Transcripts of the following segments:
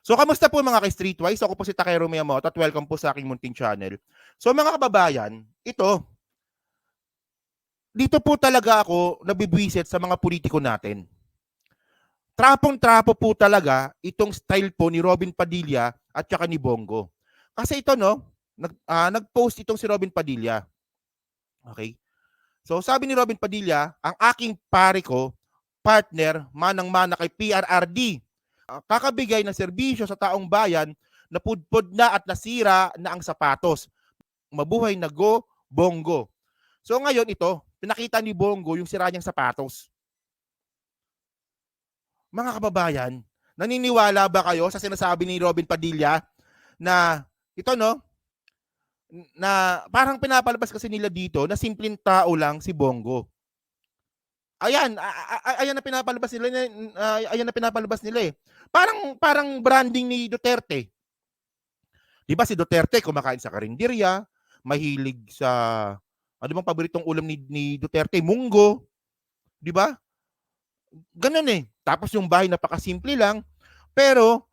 So, kamusta po mga ka-Streetwise? Ako po si Takero Miyamoto at welcome po sa aking munting channel. So, mga kababayan, dito po talaga ako nabibwisit sa mga politiko natin. Trapong-trapo po talaga itong style po ni Robin Padilla at saka ni Bongo. Kasi ito, no, nag-post itong si Robin Padilla. Okay? So, sabi ni Robin Padilla, ang aking pare ko, partner, manang-mana kay PRRD, kakabigay ng serbisyo sa taong bayan, napudpod na at nasira na ang sapatos. Mabuhay na Go, Bongo. So ngayon ito, pinakita ni Bongo yung sira niyang sapatos. Mga kababayan, naniniwala ba kayo sa sinasabi ni Robin Padilla na ito, no, na parang pinapalabas kasi nila dito na simpleng tao lang si Bongo. Ayan, ayan na pinapalabas nila, ayan na pinapalabas nila eh. Parang branding ni Duterte. 'Di ba si Duterte kumakain sa karinderya, mahilig sa ano bang paboritong ulam ni Duterte, munggo, 'di ba? Ganun eh. Tapos yung bahay napakasimple lang, pero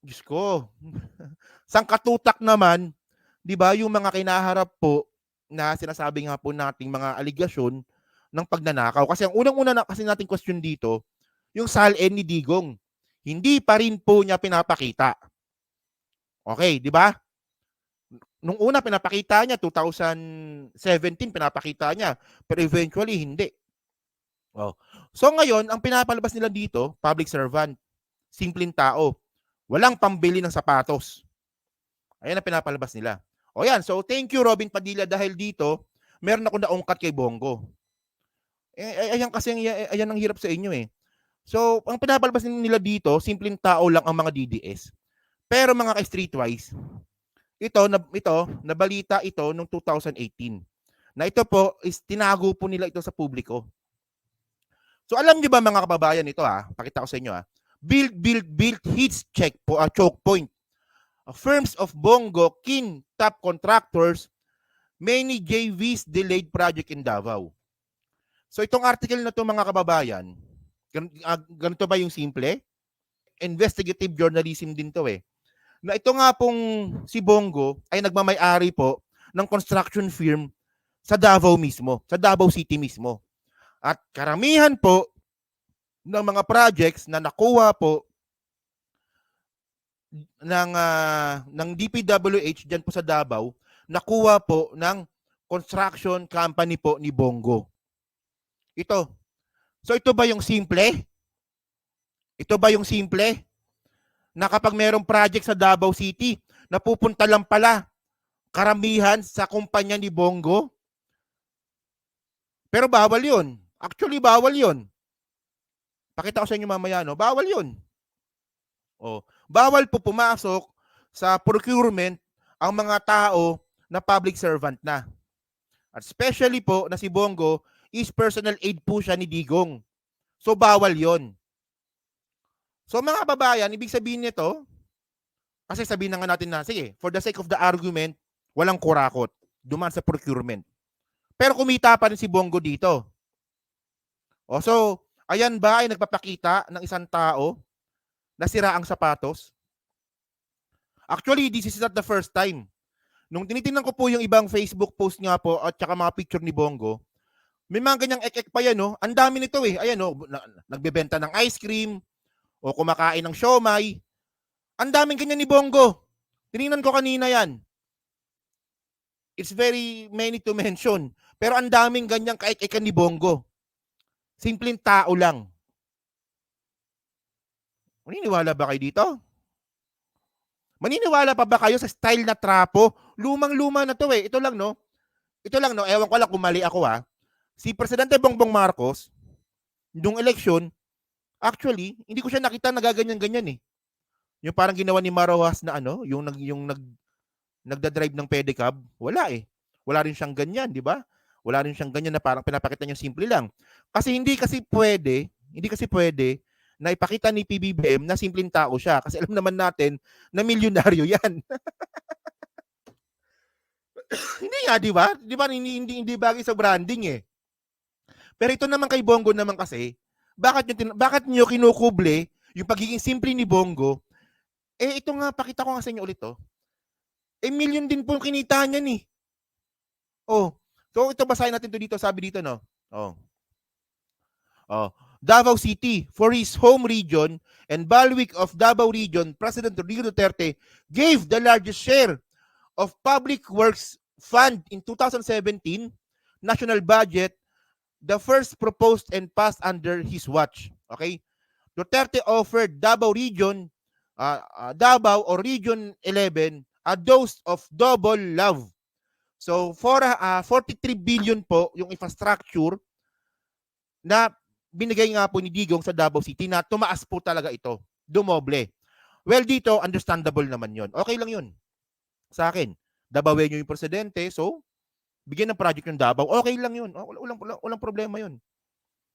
Diyos ko, sangkatutak naman, 'di ba, yung mga kinaharap po na sinasabi nga po nating mga aligasyon ng pagnanakaw. Kasi ang unang-una na kasi nating question dito, yung SALN ni Digong. Hindi pa rin po niya pinapakita. Okay, 'di ba? Nung una pinapakita niya 2017 pinapakita niya, pero eventually hindi. Oh. So ngayon ang pinapalabas nila dito, public servant, simpleng tao, walang pambili ng sapatos. Ayan ang pinapalabas nila. O yan, so thank you Robin Padilla dahil dito meron ako naungkat kay Bongo. Ayan kasi ayan ang hirap sa inyo eh. So, ang pinapalabas nila dito, simpleng tao lang ang mga DDS. Pero mga ka-streetwise, nabalita ito noong 2018. Na ito po is tinago po nila ito sa publiko. So alam niyo ba mga kababayan ito pakita ko sa inyo build hits check po choke point. Firms of Bongo, Kin, top contractors, many JVs delayed project in Davao. So itong article na to mga kababayan, ganito ba yung simple? Investigative journalism din to eh. Na ito nga pong si Bongo ay nagmamay-ari po ng construction firm sa Davao mismo, sa Davao City mismo. At karamihan po ng mga projects na nakuha po ng DPWH diyan po sa Davao, nakuha po ng construction company po ni Bongo. Ito. So ito ba yung simple? Ito ba yung simple? Na kapag mayroong project sa Davao City, napupunta lang pala karamihan sa kumpanya ni Bongo? Pero bawal yun. Actually, bawal yun. Pakita ko sa inyo mamaya, no? Bawal yun. Oh, bawal po pumasok sa procurement ang mga tao na public servant na. At especially po na si Bongo is personal aid po siya ni Digong. So bawal yon. So mga kababayan, ibig sabihin nito, kasi sabihin na nga natin na, sige, for the sake of the argument, walang kurakot, duman sa procurement. Pero kumita pa rin si Bongo dito. O so, ayan ba ay nagpapakita ng isang tao na sira ang sapatos? Actually, this is not the first time. Nung tinitingnan ko po yung ibang Facebook post nga po at saka mga picture ni Bongo, may mga ganyang ek-ek pa yan, no? Ang dami nito eh. Ayan, no? Nagbebenta ng ice cream o kumakain ng siomay. Ang daming ganyan ni Bongo. Tinignan ko kanina yan. It's very many to mention. Pero ang daming ganyang kaek-ekan ni Bongo. Simpleng tao lang. Maniniwala ba kayo dito? Maniniwala pa ba kayo sa style na trapo? Lumang-luma na to eh. Ito lang no. Ewan ko lang kung mali ako Si Presidente Bongbong Marcos, nung eleksyon, actually, hindi ko siya nakita nagaganyan-ganyan eh. Yung parang ginawa ni Marojas na yung nagda-drive ng pedicab, wala eh. Wala rin siyang ganyan, di ba? Wala rin siyang ganyan na parang pinapakita niya simple lang. Kasi hindi kasi pwede na ipakita ni PBBM na simpleng tao siya. Kasi alam naman natin na milyonaryo yan. Hindi nga, di ba? Di ba hindi bagay sa branding eh. Pero ito naman kay Bongo naman kasi, bakit niyo kinukuble yung pagiging simple ni Bongo ito nga, pakita ko nga sa inyo ulit, oh. Million din po yung kinita niyan, eh. Oh. So, ito basahin natin to dito. Sabi dito, no? Oh. Davao City, for his home region and bailiwick of Davao Region, President Rodrigo Duterte gave the largest share of public works fund in 2017 national budget, the first proposed and passed under his watch. Okay? Duterte offered Davao Region, Davao or Region 11, a dose of double love. So, 43 billion po yung infrastructure na binigay nga po ni Digong sa Davao City na tumaas po talaga ito. Dumoble. Well, dito, understandable naman yon. Okay lang yun. Sa akin, Davaoenyo yung presidente, so, bigyan ng project yung Davao. Okay lang yun. Walang problema yun.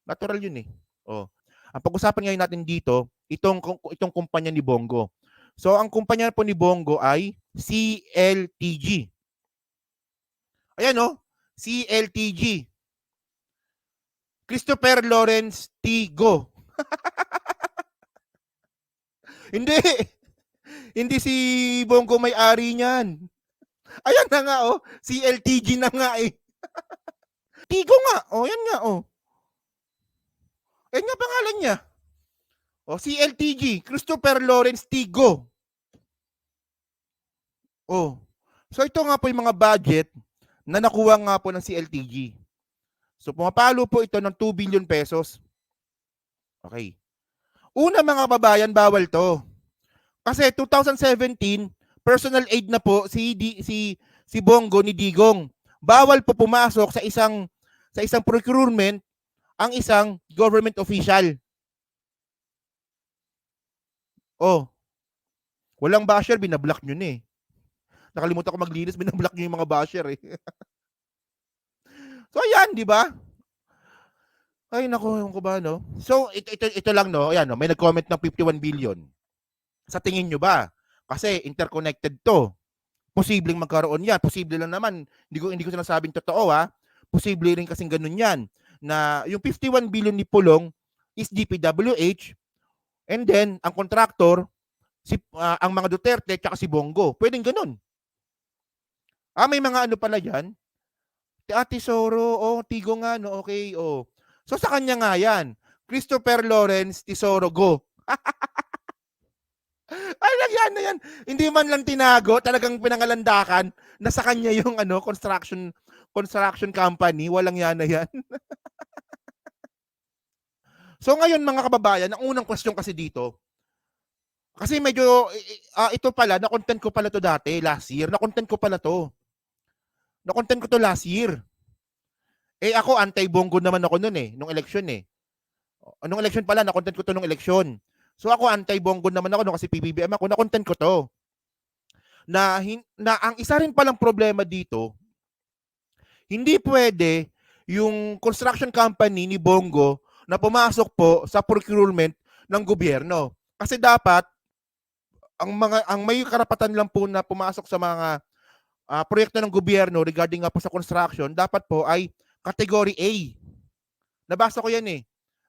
Natural yun eh. Oh. Ang pag-usapan ngayon natin dito, itong kumpanya ni Bongo. So, ang kumpanya po ni Bongo ay CLTG. Ayan oh, CLTG. Christopher Lawrence Tigo. Hindi si Bongo may-ari niyan. Ayan na nga oh, CLTG na nga eh. Tigo nga, oh yan nga oh. Yan nga pangalan niya. Oh, CLTG, Christopher Lawrence Tigo. Oh. So ito nga po yung mga budget na nakuha nga po ng CLTG. So pumapalo po ito ng 2 billion pesos. Okay. Una mga babayan, bawal to. Kasi 2017, personal aid na po si Bongo ni Digong. Bawal po pumasok sa isang procurement ang isang government official. Oh. Walang basher, binablock nyo na eh. Nakalimutan ko maglinis, binablock nyo yung mga basher eh. So ayan, di ba? Ay nako, yung ko ba no? So ito lang no. Ayan no, may nag-comment ng 51 billion. Sa tingin nyo ba? Kasi interconnected to. Posibleng magkaroon yan. Posible lang naman. Hindi ko sinasabing totoo ha. Posible rin kasing ganun yan. Na yung 51 billion ni Pulong is DPWH and then ang contractor ang mga Duterte at si Bongo. Pwedeng ganun. May mga ano pala yan. Tesoro, Tigo nga, no, okay, So sa kanya nga yan. Christopher Lawrence Tesoro, go. Ay, yan na yan. Hindi man lang tinago, talagang pinangalandakan na sa kanya yung construction company. Walang yan na yan. So ngayon mga kababayan, ang unang question kasi dito, kasi medyo, ito pala, na-content ko pala to dati, last year. Na-content ko to last year. Ako, anti-Bongo naman ako nun nung election Nung election pala, na-content ko to nung election. So ako, anti-Bongo naman ako nung kasi PBBM ako, na-content ko to. Na ang isa rin palang problema dito, hindi pwede yung construction company ni Bongo na pumasok po sa procurement ng gobyerno. Kasi dapat, ang may karapatan lang po na pumasok sa mga proyekto ng gobyerno regarding nga po sa construction, dapat po ay category A. Nabasa ko yan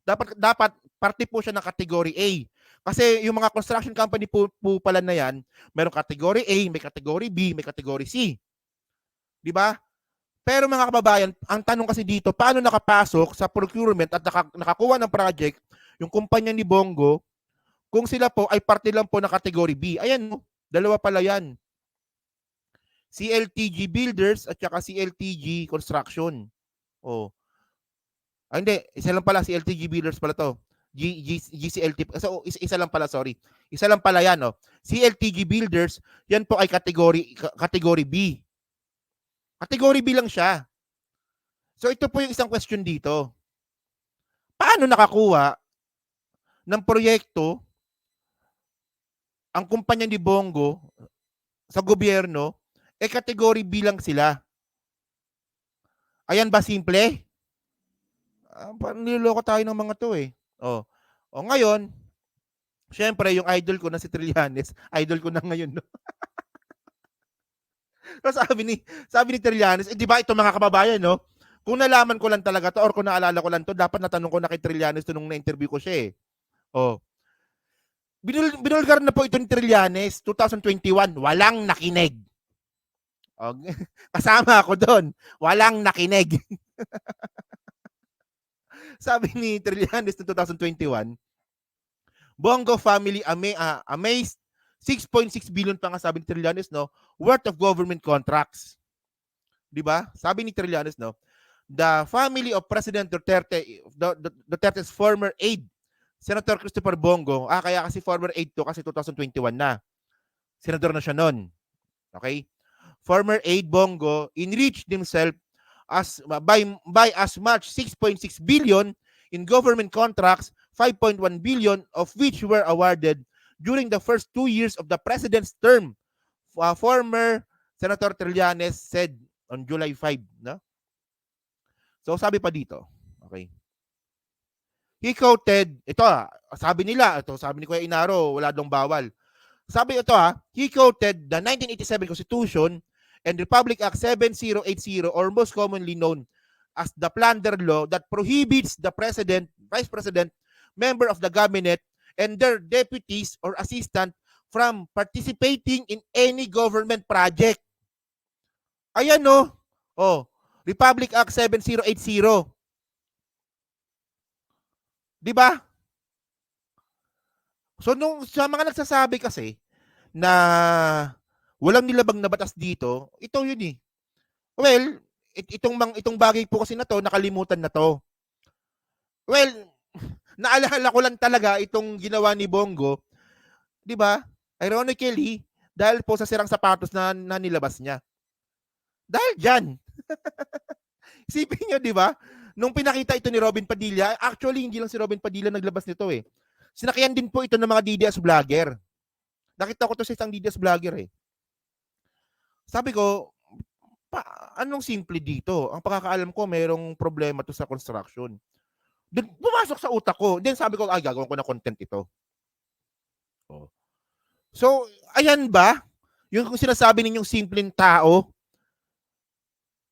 Dapat parte po siya ng category A. Kasi yung mga construction company po pala na yan, mayroong category A, may category B, may category C. Di ba? Pero mga kababayan, ang tanong kasi dito, paano nakapasok sa procurement at nakakuha ng project yung kumpanya ni Bongo kung sila po ay parte lang po ng category B? Ayan, dalawa pala yan. CLTG Builders at saka CLTG Construction. Hindi, isa lang pala, CLTG Builders pala to. GCLT. So, isa lang pala, sorry. Isa lang pala yan, CLTG Builders, yan po ay category B. Category B lang siya. So, ito po yung isang question dito. Paano nakakuha ng proyekto ang kumpanya ni Bongo sa gobyerno, category B lang sila? Ayan ba simple? Niloloko tayo ng mga to ngayon, syempre yung idol ko na si Trillanes, idol ko na ngayon, no? So sabi ni Trillanes, di ba ito mga kababayan, no? Kung nalaman ko lang talaga to or kung naalala ko lang to, dapat natanong ko na kay Trillanes to nung na-interview ko siya Binulgar na po ito ni Trillanes, 2021, walang nakinig. Okay. Kasama ako doon, walang nakinig. Sabi ni Trillanes no 2021, Bongo family amazed 6.6 billion pa nga sabi ni Trillanes, no, worth of government contracts. 'Di ba? Sabi ni Trillanes, no, the family of President Duterte's former aide, Senator Christopher Bongo, kaya kasi former aide to kasi 2021 na. Senador na siya noon. Okay? Former aide Bongo enriched himself by as much 6.6 billion in government contracts, 5.1 billion of which were awarded during the first 2 years of the president's term. Former Senator Trillanes said on July 5, no? So sabi pa dito, okay. He quoted, ito sabi nila, ito sabi ni Kuya Inaro, wala dong bawal. Sabi ito he quoted the 1987 Constitution and Republic Act 7080, or most commonly known as the Plunder Law, that prohibits the President, Vice President, member of the cabinet, and their deputies or assistant from participating in any government project. Ayan no. Republic Act 7080. 'Di ba? So nung sa mga nagsasabi kasi na walang nilabag na batas dito, ito 'yun eh. Well, itong bagay po kasi na to, nakalimutan na to. Well, naalala ko lang talaga itong ginawa ni Bongo, 'di ba? Ironically, dahil po sa sirang sapatos na nilabas niya. Dahil diyan. Isipin niyo, 'di ba? Nung pinakita ito ni Robin Padilla, actually hindi lang si Robin Padilla naglabas nito eh. Sinakyan din po ito ng mga DDS vlogger. Nakita ko to sa isang DDS vlogger eh. Sabi ko, anong simple dito? Ang pagkakaalam ko, mayroong problema to sa construction. Then, pumasok sa utak ko. Then sabi ko, gagawin ko na content ito. So, ayan ba? Yung sinasabi ninyong simpleng tao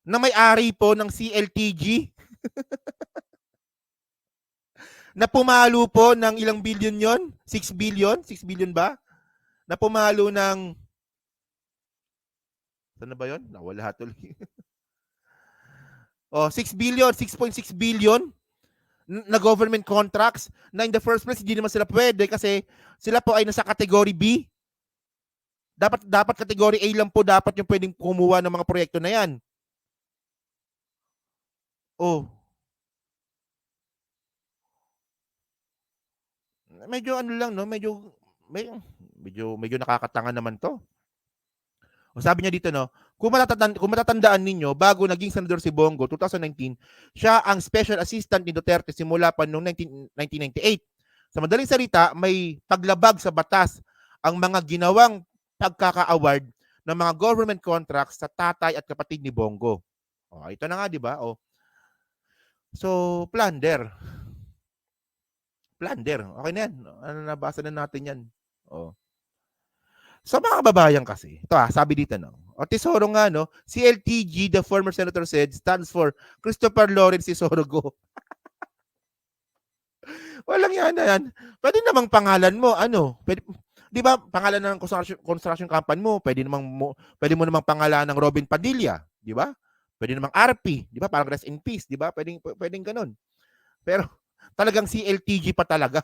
na may-ari po ng CLTG na pumalo po ng ilang billion yon? 6 billion? 6 billion ba? Na pumalo ng saan na ba yun? Nawala tuloy. 6 billion, 6.6 billion na government contracts na in the first place hindi naman sila pwede kasi sila po ay nasa category B. Dapat category A lang po dapat yung pwedeng kumuha ng mga proyekto na yan. Medyo ano lang, no? Medyo nakakatanga naman to. Sabi niya dito, no, kung matatandaan ninyo, bago naging senador si Bongo, 2019, siya ang special assistant ni Duterte simula pa noong 1998. Sa madaling salita, may paglabag sa batas ang mga ginawang pagkaka-award ng mga government contracts sa tatay at kapatid ni Bongo. Ito na nga, di ba? So, plunder. Okay na yan. Nabasa na natin yan. Sa mga kababayan kasi, ito sabi dito, no, Tesoro nga, no, CLTG, the former senator said, stands for Christopher Lawrence Tesoro Go. Walang yan na yan. Pwede namang pangalan mo, pwede, di ba, pangalan ng construction company mo, pwede mo namang pangalan ng Robin Padilla, di ba? Pwede namang RP, di ba? Parang rest in peace, di ba? Pwedeng ganun. Pero talagang CLTG pa talaga.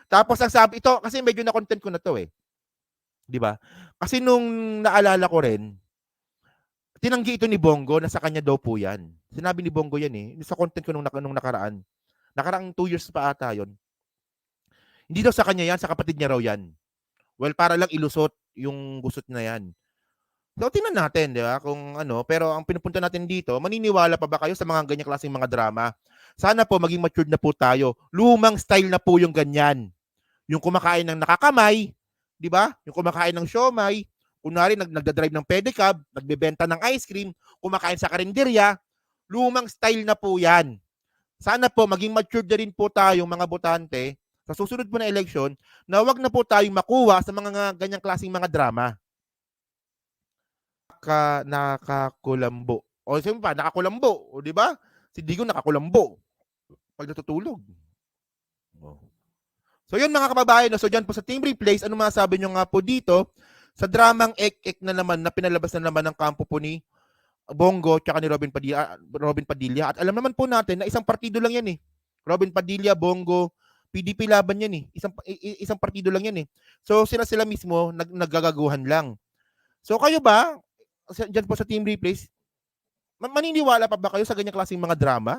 Tapos ang sabi ito, kasi medyo na-content ko na to eh. 'Di ba? Kasi nung naalala ko rin, tinanggi ito ni Bongo na sa kanya daw po 'yan. Sinabi ni Bongo 'yan eh, sa content ko nung nakaraan. Nakaraang 2 years pa ata 'yon. Hindi daw sa kanya 'yan, sa kapatid niya raw 'yan. Well, para lang ilusot yung gusot na 'yan. So tingnan natin, 'di ba? Kung pero ang pinupunta natin dito, maniniwala pa ba kayo sa mga ganyang klaseng mga drama? Sana po maging matured na po tayo. Lumang style na po yung ganyan. Yung kumakain ng nakakamay, 'di ba? Yung kumakain ng siomai, kunwari nagda-drive ng pedicab, nagbebenta ng ice cream, kumakain sa karinderya, lumang style na po 'yan. Sana po maging matured na rin po tayong mga botante sa susunod po na eleksyon na wag na po tayong makuha sa mga ganyang klaseng mga drama. Nakakulambo. Siyempre pa, nakakulambo, 'di ba? Si Digong nakakulambo pag natutulog. So yun mga kababayan, no? So dyan po sa Team Replace, ano masasabi nyo nga po dito sa dramang ek-ek na naman na pinalabas na naman ng kampo po ni Bongo tsaka ni Robin Padilla. At alam naman po natin na isang partido lang yan eh. Robin Padilla, Bongo, PDP laban yan eh. Isang partido lang yan eh. So sila mismo naggagaguhan lang. So kayo ba, dyan po sa Team Replace, maniniwala pa ba kayo sa ganyang klaseng mga drama?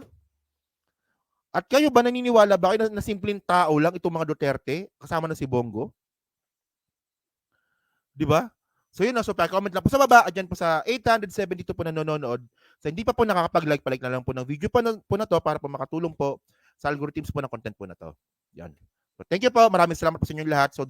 At kayo ba naniniwala ba kayo na simpleng tao lang itong mga Duterte kasama na si Bongo? 'Di ba? So yun, so pa-comment lang po sa baba at dyan po sa 872 po nanonood. So hindi pa po nakakapag-like, pa-like na lang po ng video po na to para po makatulong po sa algorithms po ng content po na to. Yan. So, thank you po. Maraming salamat po sa inyong lahat. So